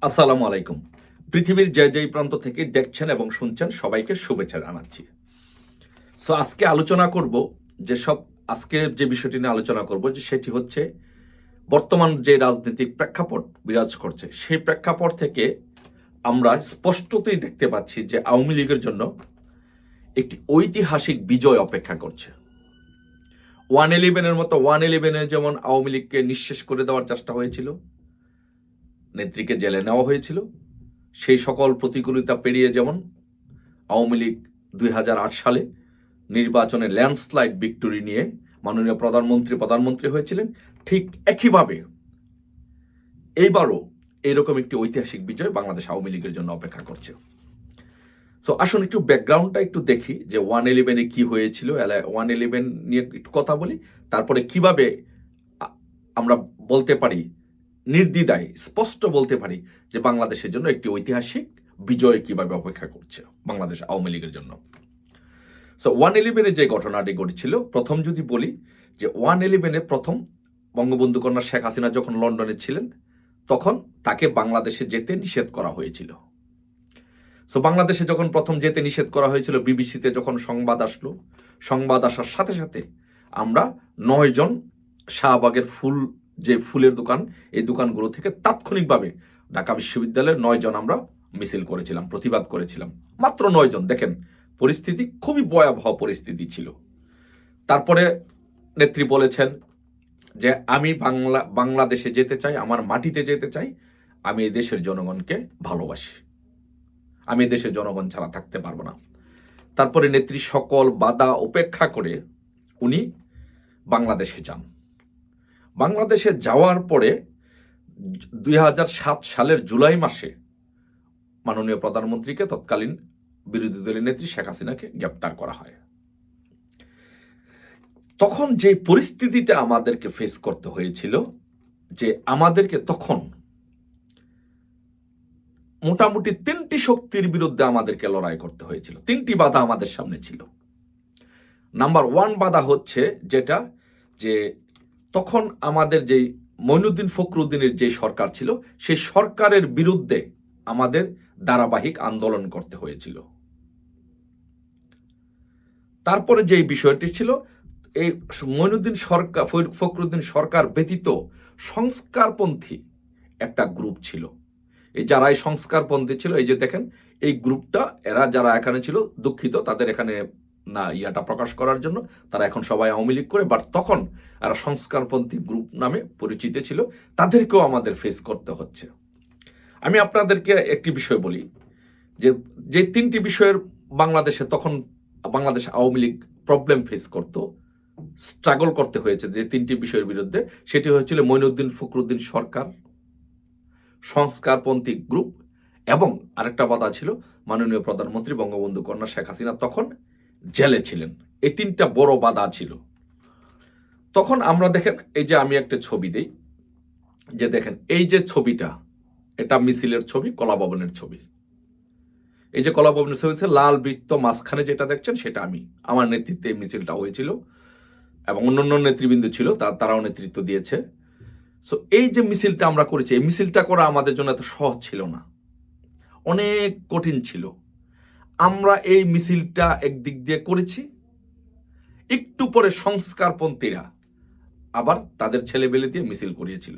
আসসালামু আলাইকুম। পৃথিবীর যে যেই প্রান্ত থেকে দেখছেন এবং শুনছেন সবাইকে শুভেচ্ছা জানাচ্ছি। আজকে আলোচনা করব যেসব আজকে যে বিষয়টি নিয়ে আলোচনা করব সেটি হচ্ছে বর্তমান যে রাজনৈতিক প্রেক্ষাপট বিরাজ করছে সেই প্রেক্ষাপট থেকে আমরা স্পষ্টতই দেখতে পাচ্ছি যে আওয়ামী লীগের জন্য একটি ঐতিহাসিক বিজয় অপেক্ষা করছে। 111-এর মতো 111-এ যেমন আওয়ামী লীগকে নিঃশেষ করে দেওয়ার চেষ্টা হয়েছিল, নেত্রীকে জেলে নেওয়া হয়েছিল, সেই সকল প্রতিকূলতা পেরিয়ে যেমন আওয়ামী লীগ 2008 সালে নির্বাচনে ল্যান্ডস্লাইড ভিক্টোরি নিয়ে মাননীয় প্রধানমন্ত্রী হয়েছিলেন, ঠিক একইভাবে এইবারও এরকম একটি ঐতিহাসিক বিজয় বাংলাদেশ আওয়ামী লীগের জন্য অপেক্ষা করছে। আসুন একটু ব্যাকগ্রাউন্ডটা একটু দেখি যে 111-এ কি হয়েছিল, 111 নিয়ে একটু কথা বলি, তারপরে কিভাবে আমরা বলতে পারি নির্দ্বিধায় স্পষ্ট বলতে পারি যে বাংলাদেশের জন্য একটি ঐতিহাসিক বিজয় কিভাবে অপেক্ষা করছে বাংলাদেশ আওয়ামী লীগের জন্য। 111-এ যে ঘটনাটি ঘটেছিল, প্রথম যদি বলি যে 111-এ প্রথম বঙ্গবন্ধু কন্যা শেখ হাসিনা যখন লন্ডনে ছিলেন তখন তাকে বাংলাদেশে যেতে নিষেধ করা হয়েছিল। বাংলাদেশে যখন প্রথম যেতে নিষেধ করা হয়েছিল, বিবিসিতে যখন সংবাদ আসলো, সংবাদ আসার সাথে সাথে আমরা 9 জন শাহবাগের যে ফুলের দোকান, এই দোকানগুলো থেকে তাৎক্ষণিকভাবে ঢাকা বিশ্ববিদ্যালয়ের 9 জন আমরা মিছিল করেছিলাম, প্রতিবাদ করেছিলাম। মাত্র 9 জন, দেখেন পরিস্থিতি খুবই ভয়াবহ পরিস্থিতি ছিল। তারপরে নেত্রী বলেছেন যে আমি বাংলাদেশে যেতে চাই, আমার মাটিতে যেতে চাই, আমি এই দেশের জনগণকে ভালোবাসি, আমি এই দেশের জনগণ ছাড়া থাকতে পারবো না। তারপরে নেত্রী সকল বাধা উপেক্ষা করে উনি বাংলাদেশে যান। বাংলাদেশে যাওয়ার পরে 2007 সালের জুলাই মাসে মাননীয় প্রধানমন্ত্রীকে, তৎকালীন বিরোধী দলের নেত্রী শেখ হাসিনাকে গ্রেপ্তার করা হয়। তখন যে পরিস্থিতিটা আমাদেরকে ফেস করতে হয়েছিল, যে আমাদেরকে তখন মোটামুটি 3টি শক্তির বিরুদ্ধে আমাদেরকে লড়াই করতে হয়েছিল। 3টি বাধা আমাদের সামনে ছিল। নাম্বার 1 বাধা হচ্ছে যেটা, যে তখন আমাদের যে মঈনুদ্দিন ফখরুদ্দিনের যে সরকার ছিল, সেই সরকারের বিরুদ্ধে আমাদের ধারাবাহিক আন্দোলন করতে হয়েছিল। তারপরে যে বিষয়টি ছিল, এই ফখরুদ্দিন সরকার ব্যতীত সংস্কারপন্থী একটা গ্রুপ ছিল। এই যারা এই সংস্কারপন্থী ছিল, এই যে দেখেন এই গ্রুপটা, এরা যারা এখানে ছিল, দুঃখিত তাদের এখানে না ইয়াটা প্রকাশ করার জন্য, তারা এখন সবাই আওয়ামী লীগ করে, বাট তখন এরা সংস্কারপন্থী গ্রুপ নামে পরিচিত ছিল, তাদেরকেও আমাদের ফেস করতে হচ্ছে। আমি আপনাদেরকে একটি বিষয় বলি, যে 3টি বিষয়ের বাংলাদেশে তখন বাংলাদেশ আওয়ামী লীগ প্রবলেম ফেস করত, স্ট্রাগল করতে হয়েছে যে 3টি বিষয়ের বিরুদ্ধে, সেটি হয়েছিল মঈনুদ্দিন ফখরুদ্দিন সরকার, সংস্কারপন্থী গ্রুপ, এবং আরেকটা বাধা ছিল মাননীয় প্রধানমন্ত্রী বঙ্গবন্ধু কন্যা শেখ হাসিনা তখন জেলে ছিলেন। এই 3টা বড় বাধা ছিল। তখন আমরা দেখেন, এই যে আমি একটা ছবি দেই, যে দেখেন এই যে ছবিটা, এটা মিছিলের ছবি, কলাভবনের ছবি। এই যে কলাভবনের ছবি হচ্ছে লাল বৃত্ত, মাঝখানে যেটা দেখছেন সেটা আমি, আমার নেতৃত্বে এই মিছিলটা হয়েছিল, এবং অন্যান্য নেতৃবৃন্দ ছিল, তারাও নেতৃত্ব দিয়েছে। এই যে মিছিলটা আমরা করেছি, এই মিছিলটা করা আমাদের জন্য এত সহজ ছিল না, অনেক কঠিন ছিল। আমরা এই মিছিলটা একদিক দিয়ে করেছি, একটু পরে সংস্কারপন্থীরা আবার তাদের ছেলেবেলে দিয়ে মিছিল করিয়েছিল।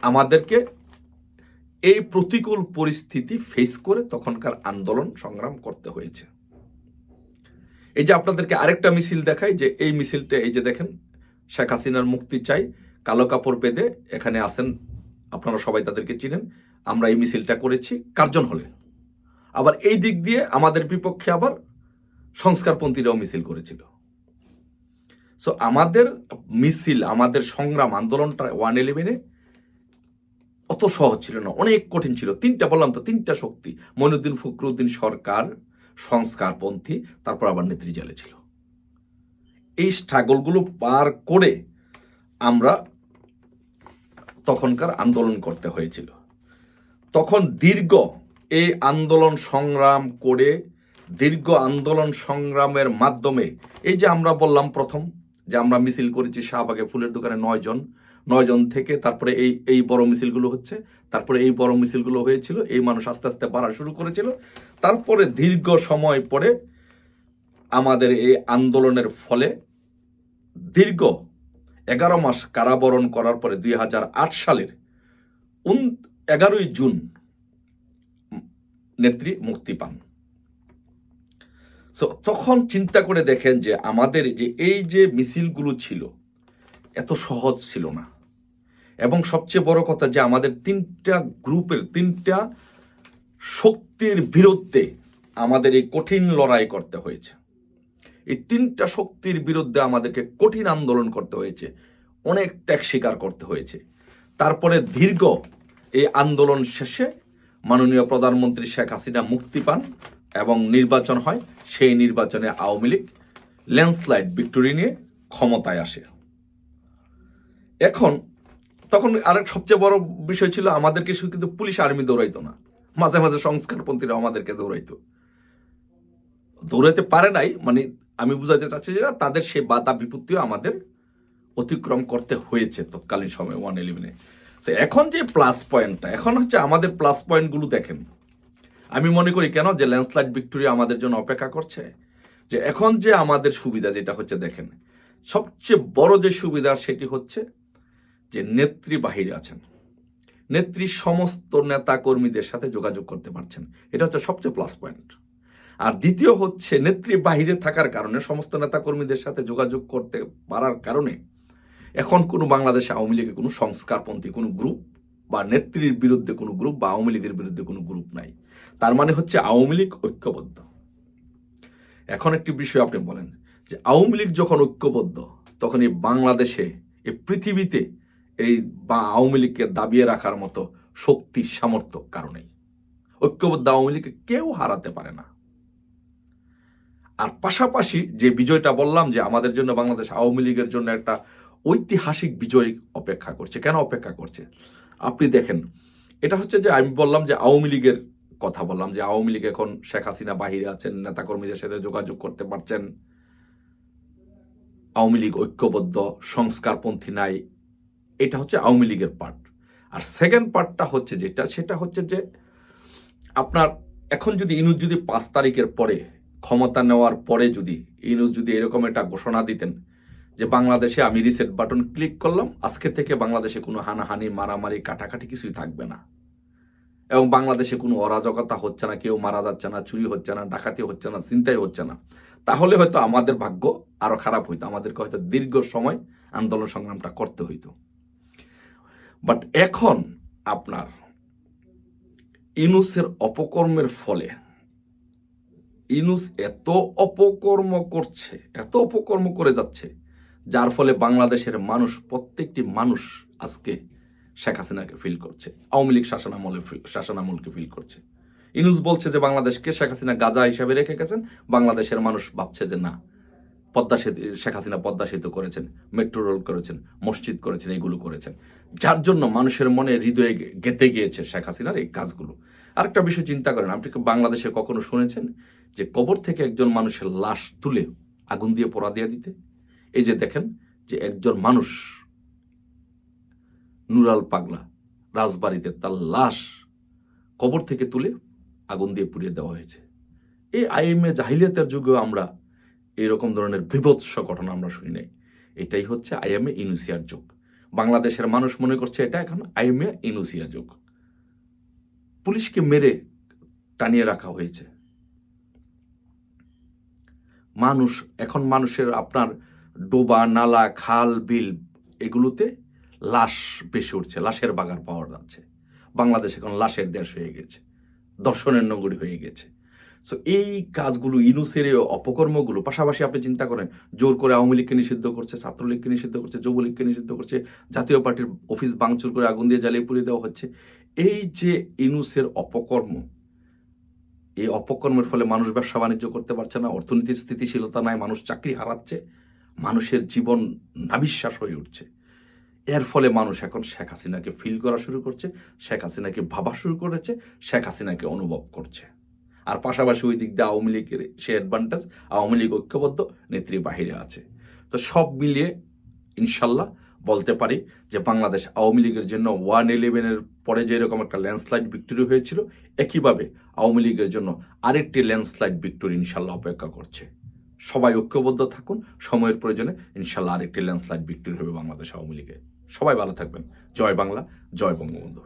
আমাদেরকে এই প্রতিকূল পরিস্থিতি ফেস করে তখনকার আন্দোলন সংগ্রাম করতে হয়েছে। এই যে আপনাদেরকে আরেকটা মিছিল দেখাই, যে এই মিছিলটা, এই যে দেখেন শেখ হাসিনার মুক্তি চাই, কালো কাপড় বেঁধে এখানে আসেন, আপনারা সবাই তাদেরকে চিনেন। আমরা এই মিছিলটা করেছি কার্জন হলে। আবার এই দিক দিয়ে আমাদের বিপক্ষে আবার সংস্কারপন্থীরাও মিছিল করেছিল। আমাদের মিছিল, আমাদের সংগ্রাম, আন্দোলনটা 111-এ অত সহজ ছিল না, অনেক কঠিন ছিল। 3টা বললাম তো, 3টা শক্তি, মঈনুদ্দিন ফখরুদ্দিন সরকার, সংস্কারপন্থী, তারপর আবার নেত্রী জেলে ছিল। এই স্ট্রাগলগুলো পার করে আমরা তখনকার আন্দোলন করতে হয়েছিল। তখন দীর্ঘ এই আন্দোলন সংগ্রাম করে, দীর্ঘ আন্দোলন সংগ্রামের মাধ্যমে, এই যে আমরা বললাম প্রথম যে আমরা মিছিল করেছি শাহবাগে ফুলের দোকানে 9 জন, 9 জন থেকে তারপরে এই বড় মিছিলগুলো হচ্ছে, তারপরে এই বড় মিছিলগুলো হয়েছিল, এই মানুষ আস্তে আস্তে বাড়া শুরু করেছিল। তারপরে দীর্ঘ সময় পরে আমাদের এই আন্দোলনের ফলে দীর্ঘ 11 মাস কারাবরণ করার পরে 2008 সালের 11ই জুন নেত্রী মুক্তি পান। সো তখন চিন্তা করে দেখেন যে আমাদের যে এই যে মিছিলগুলো ছিল এত সহজ ছিল না, এবং সবচেয়ে বড় কথা যে আমাদের 3টা গ্রুপের 3টা শক্তির বিরুদ্ধে আমাদের এই কঠিন লড়াই করতে হয়েছে। এই 3টা শক্তির বিরুদ্ধে আমাদেরকে কঠিন আন্দোলন করতে হয়েছে, অনেক ত্যাগ স্বীকার করতে হয়েছে। তারপরে দীর্ঘ এই আন্দোলন শেষে মাননীয় প্রধানমন্ত্রী শেখ হাসিনা মুক্তি পান এবং নির্বাচন হয়। সেই নির্বাচনে আওয়ামী লীগ ল্যান্ডস্লাইড ভিক্টোরি নিয়ে ক্ষমতায় আসে। তখন আরেক সবচেয়ে বড় বিষয় ছিল আমাদেরকে শুধু কিন্তু পুলিশ আর্মি দৌড়াইতো না, মাঝে মাঝে সংস্কারপন্থীরা আমাদেরকে দৌড়াইতে পারে নাই, মানে আমি বুঝাইতে চাচ্ছি যে তাদের সেই বাধা বিপত্তিও আমাদের অতিক্রম করতে হয়েছে তৎকালীন সময় 111-এ। এখন যে প্লাস পয়েন্টটা, এখন হচ্ছে আমাদের প্লাস পয়েন্টগুলো দেখেন। আমি মনে করি কেন যে ল্যান্ডস্লাইড ভিক্টোরি আমাদের জন্য অপেক্ষা করছে, যে এখন যে আমাদের সুবিধা যেটা হচ্ছে, দেখেন সবচেয়ে বড় যে সুবিধা সেটি হচ্ছে যে নেত্রী বাহিরে আছেন, নেত্রী সমস্ত নেতা কর্মীদের সাথে যোগাযোগ করতে পারছেন, এটা হচ্ছে সবচেয়ে প্লাস পয়েন্ট। আর দ্বিতীয় হচ্ছে নেত্রী বাহিরে থাকার কারণে, সমস্ত নেতা কর্মীদের সাথে যোগাযোগ করতে পারার কারণে এখন কোনো বাংলাদেশে আওয়ামী লীগের কোনো সংস্কারপন্থী কোনো গ্রুপ বা নেত্রীর বিরুদ্ধে কোনো গ্রুপ বা আওয়ামী লীগের বিরুদ্ধে কোনো গ্রুপ নাই। তার মানে হচ্ছে আওয়ামী লীগ ঐক্যবদ্ধ। এখন একটি বিষয় আপনি বলেন যে আওয়ামী লীগ যখন ঐক্যবদ্ধ, তখন এই বাংলাদেশে এই পৃথিবীতে এই বা আওয়ামী লীগকে দাবিয়ে রাখার মতো শক্তি সামর্থ্য কারণেই ঐক্যবদ্ধ আওয়ামী লীগকে কেউ হারাতে পারে না। আর পাশাপাশি যে বিজয়টা বললাম যে আমাদের জন্য বাংলাদেশ আওয়ামী লীগের জন্য একটা ঐতিহাসিক বিজয় অপেক্ষা করছে। কেন অপেক্ষা করছে আপনি দেখেন, এটা হচ্ছে যে আমি বললাম যে আওয়ামী লীগের কথা বললাম যে আওয়ামী লীগ এখন শেখ হাসিনা বাহিরে আছেন, নেতাকর্মীদের সাথে যোগাযোগ করতে পারছেন, আওয়ামী লীগ ঐক্যবদ্ধ, সংস্কারপন্থী নাই, এটা হচ্ছে আওয়ামী লীগের পার্ট। আর সেকেন্ড পার্টটা হচ্ছে যেটা, সেটা হচ্ছে যে আপনার এখন যদি ইনুস যদি 5 তারিখের পরে ক্ষমতা নেওয়ার পরে যদি ইনুস যদি এরকম একটা ঘোষণা দিতেন যে বাংলাদেশে আমি রিসেট বাটন ক্লিক করলাম, আজকে থেকে বাংলাদেশে কোনো হানাহানি মারামারি কাটাকাটি কিছুই থাকবে না, এবং বাংলাদেশে কোনো অরাজকতা হচ্ছে না, কেউ মারা যাচ্ছে না, চুরি হচ্ছে না, ডাকাতি হচ্ছে না, ছিনতাই হচ্ছে না, তাহলে হয়তো আমাদের ভাগ্য আরো খারাপ হইতো, আমাদেরকে হয়তো দীর্ঘ সময় আন্দোলন সংগ্রামটা করতে হইতো। বাট এখন আপনার ইনুসের অপকর্মের ফলে, ইনুস এত অপকর্ম করছে, এত অপকর্ম করে যাচ্ছে, যার ফলে বাংলাদেশের মানুষ, প্রত্যেকটি মানুষ আজকে শেখ হাসিনাকে ফিল করছে, আওয়ামী লীগ শাসনামলকে ফিল করছে। ইনুস বলছে যে বাংলাদেশকে শেখ হাসিনা গাজা হিসাবে রেখে গেছেন, বাংলাদেশের মানুষ ভাবছে যে না, পদ্মা সেতু, শেখ হাসিনা পদ্মা সেতু করেছেন, মেট্রো রেল করেছেন, মসজিদ করেছেন, এইগুলো করেছেন, যার জন্য মানুষের মনে হৃদয়ে গেঁথে গিয়েছে শেখ হাসিনার এই কাজগুলো। আরেকটা বিষয় চিন্তা করেন, আপনি বাংলাদেশে কখনো শুনেছেন যে কবর থেকে একজন মানুষের লাশ তুলে আগুন দিয়ে পোড়া দিয়ে দিতে? এই যে দেখেন যে একজন মানুষ নুরাল পাগলা রাজবাড়িতে তার লাশ কবর থেকে তুলে আগুন দিয়ে পুড়িয়ে দেওয়া হয়েছে। এই আইএমএ জাহিলিয়াতের যুগেও আমরা এরকম ধরনের বিভৎস ঘটনা আমরা শুনি নাই। এটাই হচ্ছে আইএমএ ইনুসিয়ার যুগ। বাংলাদেশের মানুষ মনে করছে এটা এখন আইএমএ ইনুসিয়া যুগ। পুলিশকে মেরে টানিয়ে রাখা হয়েছে। মানুষ এখন মানুষের আপনার ডোবা, নালা, খাল, বিল এগুলোতে লাশ বেশি উঠছে, লাশের বাগার পাওয়া যাচ্ছে। বাংলাদেশ এখন লাশের দেশ হয়ে গেছে, দর্শনের নগরী হয়ে গেছে। সো এই কাজগুলো, ইনুসের অপকর্মগুলো, পাশাপাশি আপনি চিন্তা করেন জোর করে আওয়ামী লীগকে নিষিদ্ধ করছে, ছাত্রলীগকে নিষিদ্ধ করছে, যুবলীগকে নিষিদ্ধ করছে, জাতীয় পার্টির অফিস ভাঙচুর করে আগুন দিয়ে জ্বালিয়ে পুড়িয়ে দেওয়া হচ্ছে। এই যে ইনুসের অপকর্ম, এই অপকর্মের ফলে মানুষ ব্যবসা বাণিজ্য করতে পারছে না, অর্থনীতির স্থিতিশীলতা নাই, মানুষ চাকরি হারাচ্ছে, মানুষের জীবন নাবিশ্বাস হয়ে উঠছে। এর ফলে মানুষ এখন শেখ হাসিনাকে ফিল করা শুরু করছে, শেখ হাসিনাকে ভাবা শুরু করেছে, শেখ হাসিনাকে অনুভব করছে। আর পাশাপাশি ওই দিক দিয়ে আওয়ামী লীগের সে অ্যাডভান্টেজ, আওয়ামী লীগ ঐক্যবদ্ধ, নেত্রী বাহিরে আছে। তো সব মিলিয়ে ইনশাল্লাহ বলতে পারি যে বাংলাদেশ আওয়ামী লীগের জন্য 111-এর পরে যেরকম একটা ল্যান্ডস্লাইড ভিক্টোরি হয়েছিল, একইভাবে আওয়ামী লীগের জন্য আরেকটি ল্যান্ডস্লাইড ভিক্টোরি ইনশাল্লাহ অপেক্ষা করছে। সবাই ঐক্যবদ্ধ থাকুন, সময়ের প্রয়োজনে ইনশাল্লাহ আরেকটি ল্যান্ডস্লাইড ভিক্টোরি হবে বাংলাদেশ আওয়ামী লীগে। সবাই ভালো থাকবেন। জয় বাংলা, জয় বঙ্গবন্ধু।